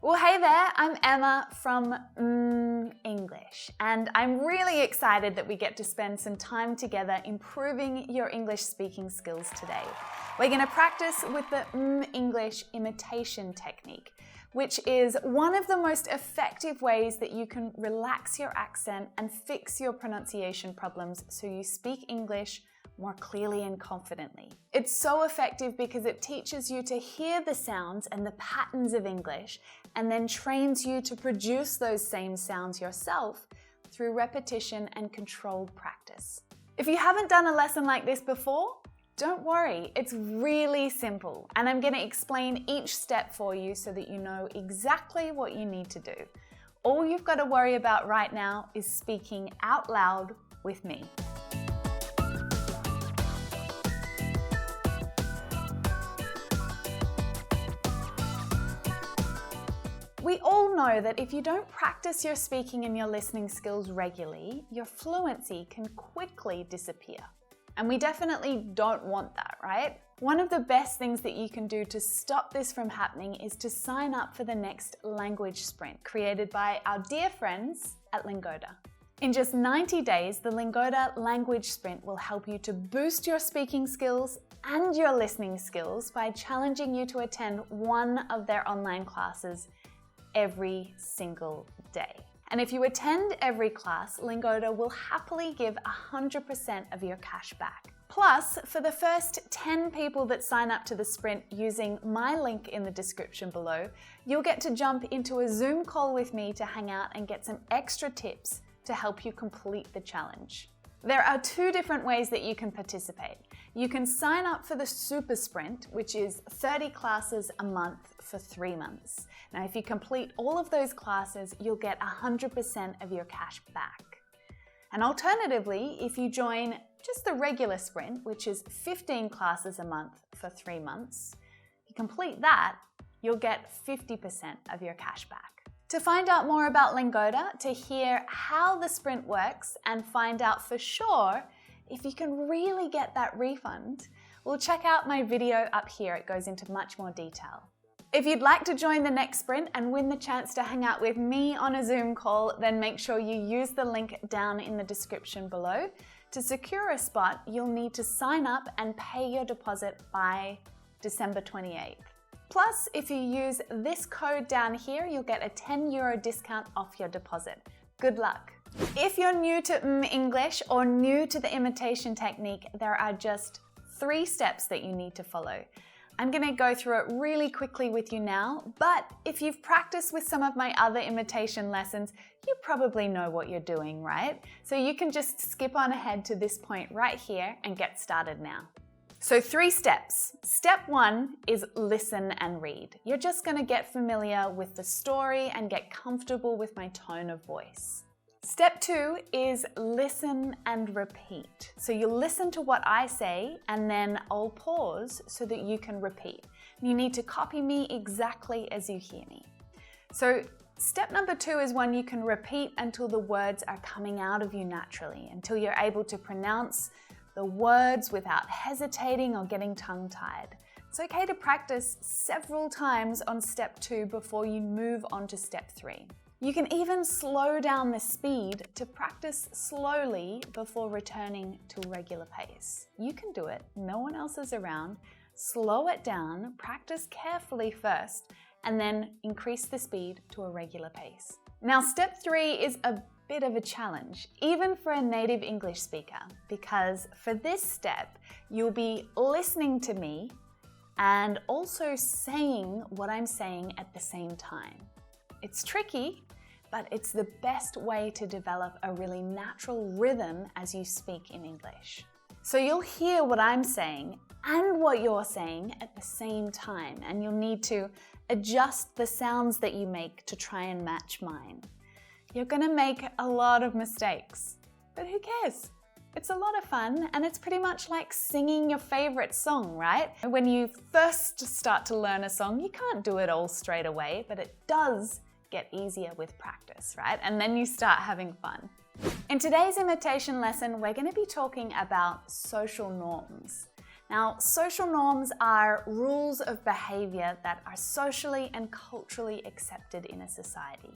Well, hey there, I'm Emma from English, and I'm really excited that we get to spend some time together improving your English speaking skills today. We're going to practice with the English imitation technique, which is one of the most effective ways that you can relax your accent and fix your pronunciation problems so you speak English more clearly and confidently. It's so effective because it teaches you to hear the sounds and the patterns of English and then trains you to produce those same sounds yourself through repetition and controlled practice. If you haven't done a lesson like this before, don't worry, it's really simple, and I'm going to explain each step for you so that you know exactly what you need to do. All you've got to worry about right now is speaking out loud with me. We all know that if you don't practice your speaking and your listening skills regularly, your fluency can quickly disappear. And we definitely don't want that, right? One of the best things that you can do to stop this from happening is to sign up for the next language sprint created by our dear friends at Lingoda. In just 90 days, the Lingoda language sprint will help you to boost your speaking skills and your listening skills by challenging you to attend one of their online classes every single day. And if you attend every class, Lingoda will happily give 100% of your cash back. Plus, for the first 10 people that sign up to the sprint using my link in the description below, you'll get to jump into a Zoom call with me to hang out and get some extra tips to help you complete the challenge. There are two different ways that you can participate. You can sign up for the Super Sprint, which is 30 classes a month for 3 months. Now, if you complete all of those classes, you'll get 100% of your cash back. And alternatively, if you join just the regular sprint, which is 15 classes a month for 3 months, you complete that, you'll get 50% of your cash back. To find out more about Lingoda, to hear how the sprint works, and find out for sure if you can really get that refund, well, check out my video up here. It goes into much more detail. If you'd like to join the next sprint and win the chance to hang out with me on a Zoom call, then make sure you use the link down in the description below. To secure a spot, you'll need to sign up and pay your deposit by December 28th. Plus, if you use this code down here, you'll get a €10 discount off your deposit. Good luck. If you're new to English or new to the imitation technique, there are just 3 steps that you need to follow. I'm going to go through it really quickly with you now, but if you've practiced with some of my other imitation lessons, you probably know what you're doing, right? So you can just skip on ahead to this point right here and get started now. So 3 steps. Step 1 is listen and read. You're just going to get familiar with the story and get comfortable with my tone of voice. Step 2 is listen and repeat. So you listen to what I say and then I'll pause so that you can repeat. You need to copy me exactly as you hear me. So step number 2 is when you can repeat until the words are coming out of you naturally, until you're able to pronounce the words without hesitating or getting tongue-tied. It's okay to practice several times on step 2 before you move on to step 3. You can even slow down the speed to practice slowly before returning to a regular pace. You can do it, no one else is around. Slow it down, practice carefully first, and then increase the speed to a regular pace. Now, step 3 is a bit of a challenge, even for a native English speaker, because for this step, you'll be listening to me and also saying what I'm saying at the same time. It's tricky, but it's the best way to develop a really natural rhythm as you speak in English. So you'll hear what I'm saying and what you're saying at the same time, and you'll need to adjust the sounds that you make to try and match mine. You're gonna make a lot of mistakes, but who cares? It's a lot of fun, and it's pretty much like singing your favorite song, right? When you first start to learn a song, you can't do it all straight away, but it does get easier with practice, right? And then you start having fun. In today's imitation lesson, we're going to be talking about social norms. Now, social norms are rules of behavior that are socially and culturally accepted in a society.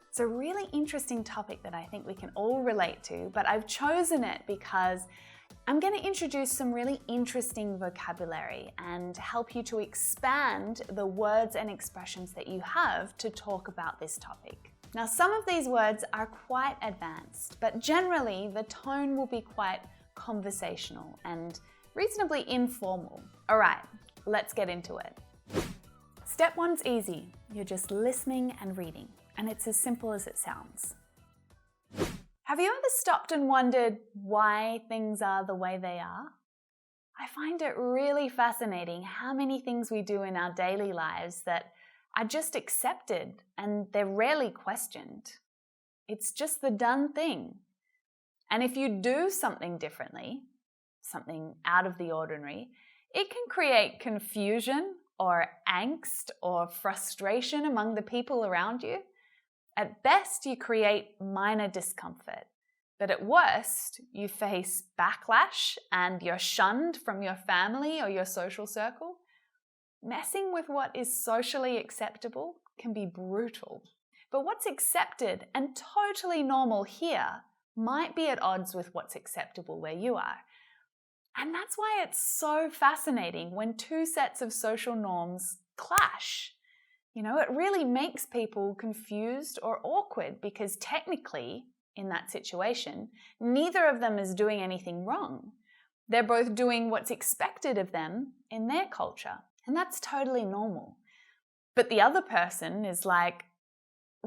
It's a really interesting topic that I think we can all relate to, but I've chosen it because I'm going to introduce some really interesting vocabulary and help you to expand the words and expressions that you have to talk about this topic. Now, some of these words are quite advanced, but generally the tone will be quite conversational and reasonably informal. All right, let's get into it. Step one's easy. You're just listening and reading, and it's as simple as it sounds. Have you ever stopped and wondered why things are the way they are? I find it really fascinating how many things we do in our daily lives that are just accepted and they're rarely questioned. It's just the done thing. And if you do something differently, something out of the ordinary, it can create confusion or angst or frustration among the people around you. At best, you create minor discomfort, but at worst, you face backlash and you're shunned from your family or your social circle. Messing with what is socially acceptable can be brutal. But what's accepted and totally normal here might be at odds with what's acceptable where you are. And that's why it's so fascinating when two sets of social norms clash. You know, it really makes people confused or awkward because technically, in that situation, neither of them is doing anything wrong. They're both doing what's expected of them in their culture, and that's totally normal. But the other person is like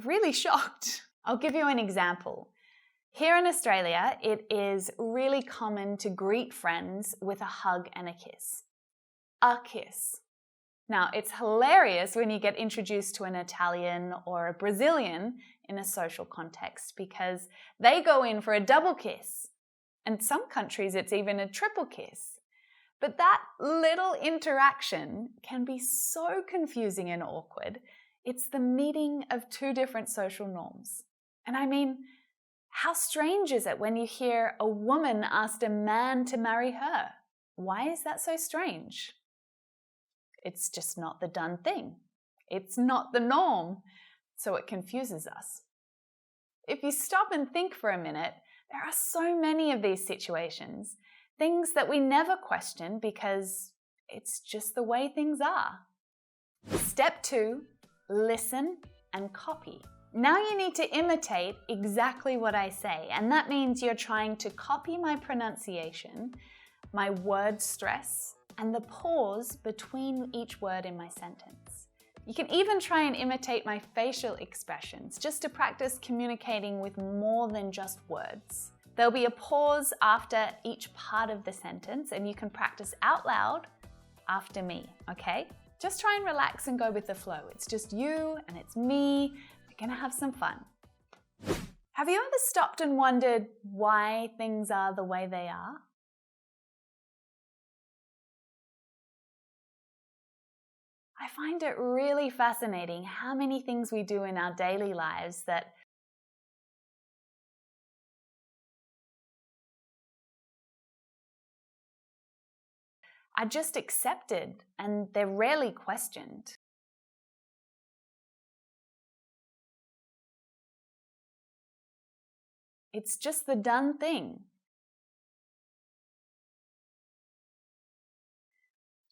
really shocked. I'll give you an example. Here in Australia, it is really common to greet friends with a hug and a kiss. A kiss. Now, it's hilarious when you get introduced to an Italian or a Brazilian in a social context because they go in for a double kiss. In some countries, it's even a triple kiss. But that little interaction can be so confusing and awkward. It's the meeting of two different social norms. And I mean, how strange is it when you hear a woman asked a man to marry her? Why is that so strange? It's just not the done thing. It's not the norm, so it confuses us. If you stop and think for a minute, there are so many of these situations, things that we never question because it's just the way things are. Step 2, listen and copy. Now you need to imitate exactly what I say, and that means you're trying to copy my pronunciation, my word stress, and the pause between each word in my sentence. You can even try and imitate my facial expressions just to practice communicating with more than just words. There'll be a pause after each part of the sentence, and you can practice out loud after me, okay? Just try and relax and go with the flow. It's just you and it's me. We're gonna have some fun. Have you ever stopped and wondered why things are the way they are? I find it really fascinating how many things we do in our daily lives that are just accepted and they're rarely questioned. It's just the done thing.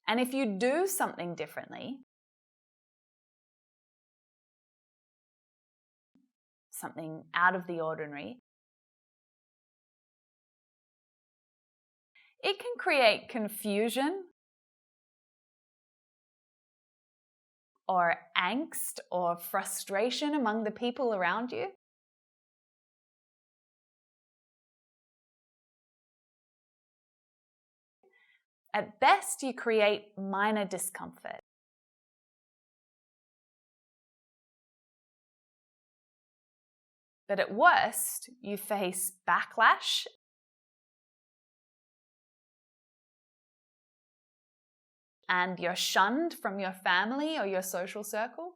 And if you do something differently, something out of the ordinary, it can create confusion or angst or frustration among the people around you. At best, you create minor discomfort. But at worst, you face backlash and you're shunned from your family or your social circle.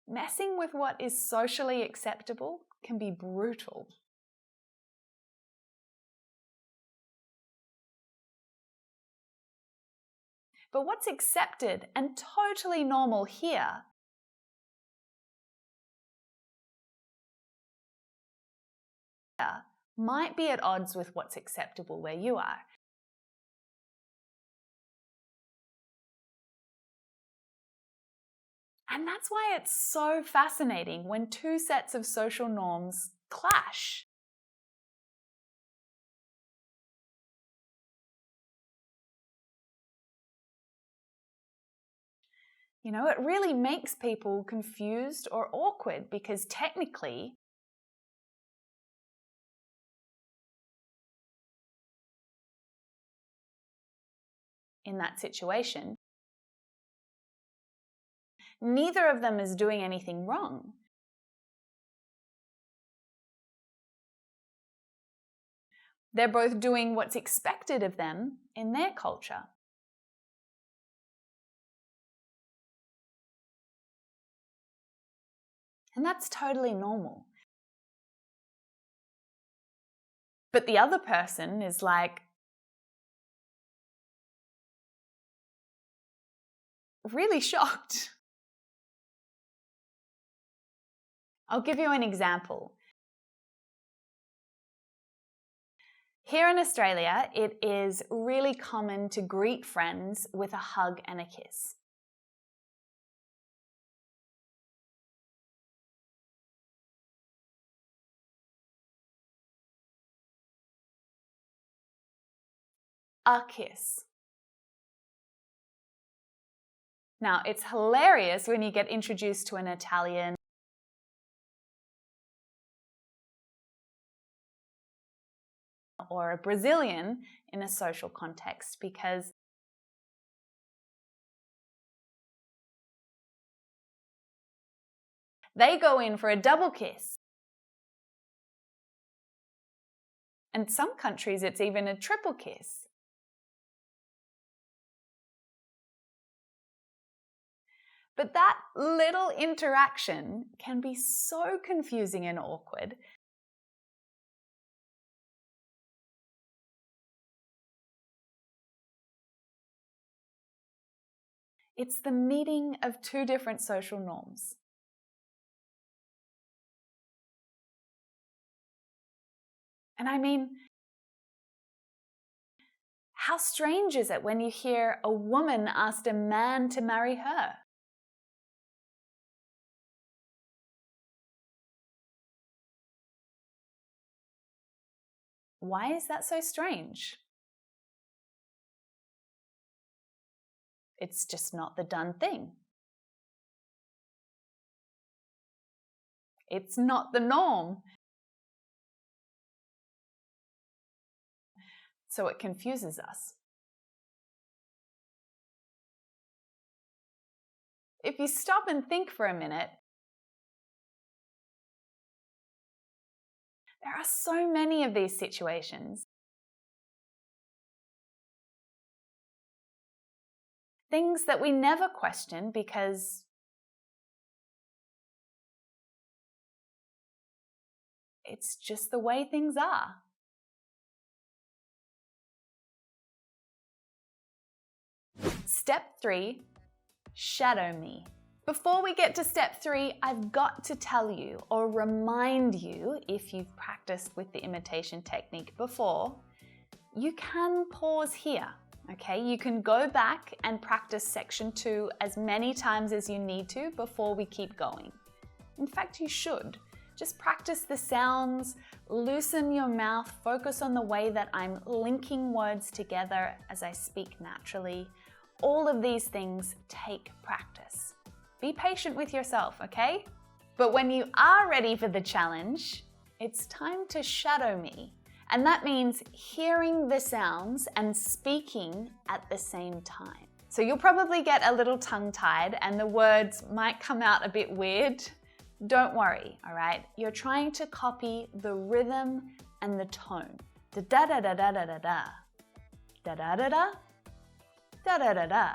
Messing with what is socially acceptable can be brutal. But what's accepted and totally normal here might be at odds with what's acceptable where you are. And that's why it's so fascinating when two sets of social norms clash. You know, it really makes people confused or awkward because technically, in that situation, neither of them is doing anything wrong. They're both doing what's expected of them in their culture. And that's totally normal. But the other person is like, really shocked. I'll give you an example. Here in Australia, it is really common to greet friends with a hug and a kiss. A kiss. Now, it's hilarious when you get introduced to an Italian or a Brazilian in a social context because they go in for a double kiss. And some countries, it's even a triple kiss. But that little interaction can be so confusing and awkward. It's the meeting of two different social norms. And I mean, how strange is it when you hear a woman asked a man to marry her? Why is that so strange? It's just not the done thing. It's not the norm. So it confuses us. If you stop and think for a minute, there are so many of these situations. Things that we never question because it's just the way things are. Step 3, shadow me. Before we get to step 3, I've got to tell you or remind you, if you've practiced with the imitation technique before, you can pause here, okay? You can go back and practice section 2 as many times as you need to before we keep going. In fact, you should. Just practice the sounds, loosen your mouth, focus on the way that I'm linking words together as I speak naturally. All of these things take practice. Be patient with yourself, okay? But when you are ready for the challenge, it's time to shadow me. And that means hearing the sounds and speaking at the same time. So you'll probably get a little tongue-tied and the words might come out a bit weird. Don't worry, all right? You're trying to copy the rhythm and the tone. Da-da-da-da-da-da-da-da. Da-da-da-da. Da-da-da-da.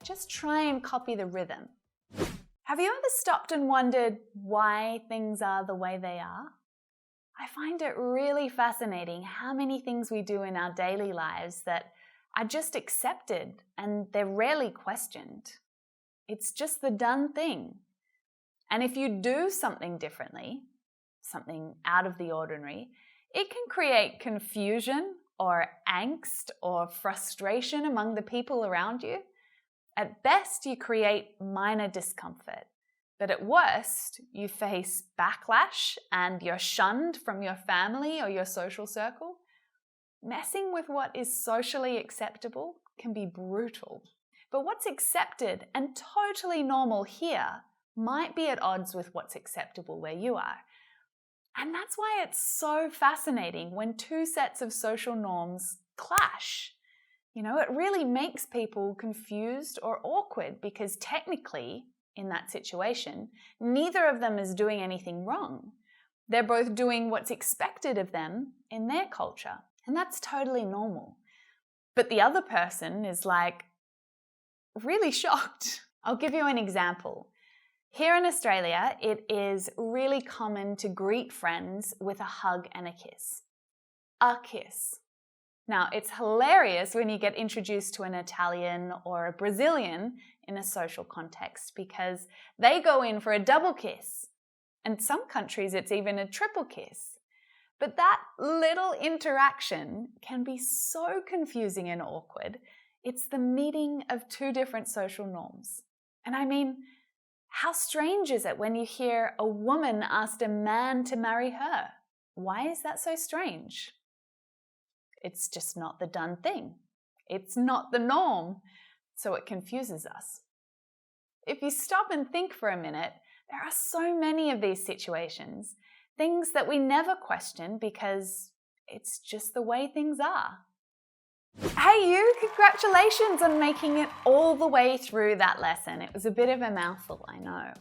Just try and copy the rhythm. Have you ever stopped and wondered why things are the way they are? I find it really fascinating how many things we do in our daily lives that are just accepted and they're rarely questioned. It's just the done thing. And if you do something differently, something out of the ordinary, it can create confusion or angst or frustration among the people around you. At best, you create minor discomfort, but at worst, you face backlash and you're shunned from your family or your social circle. Messing with what is socially acceptable can be brutal. But what's accepted and totally normal here might be at odds with what's acceptable where you are. And that's why it's so fascinating when two sets of social norms clash. It really makes people confused or awkward because technically, in that situation, neither of them is doing anything wrong. They're both doing what's expected of them in their culture, and that's totally normal. But the other person is really shocked. I'll give you an example. Here in Australia, it is really common to greet friends with a hug and a kiss. A kiss. Now, it's hilarious when you get introduced to an Italian or a Brazilian in a social context because they go in for a double kiss. In some countries, it's even a triple kiss. But that little interaction can be so confusing and awkward. It's the meeting of two different social norms. And I mean, how strange is it when you hear a woman asked a man to marry her? Why is that so strange? It's just not the done thing. It's not the norm, so it confuses us. If you stop and think for a minute, there are so many of these situations, things that we never question because it's just the way things are. Hey you, congratulations on making it all the way through that lesson. It was a bit of a mouthful, I know.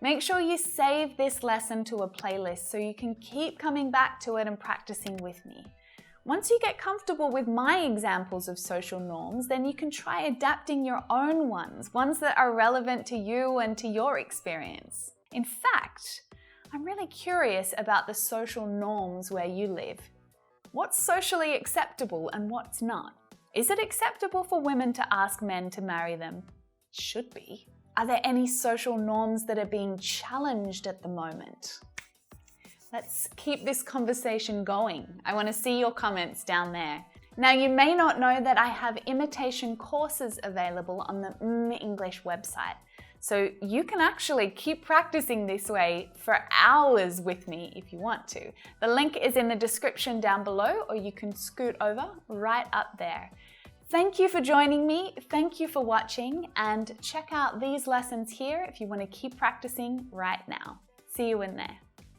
Make sure you save this lesson to a playlist so you can keep coming back to it and practicing with me. Once you get comfortable with my examples of social norms, then you can try adapting your own ones that are relevant to you and to your experience. In fact, I'm really curious about the social norms where you live. What's socially acceptable and what's not? Is it acceptable for women to ask men to marry them? It should be. Are there any social norms that are being challenged at the moment? Let's keep this conversation going. I want to see your comments down there. Now, you may not know that I have imitation courses available on the mmmEnglish website. So you can actually keep practicing this way for hours with me if you want to. The link is in the description down below, or you can scoot over right up there. Thank you for joining me. Thank you for watching, and check out these lessons here if you want to keep practicing right now. See you in there.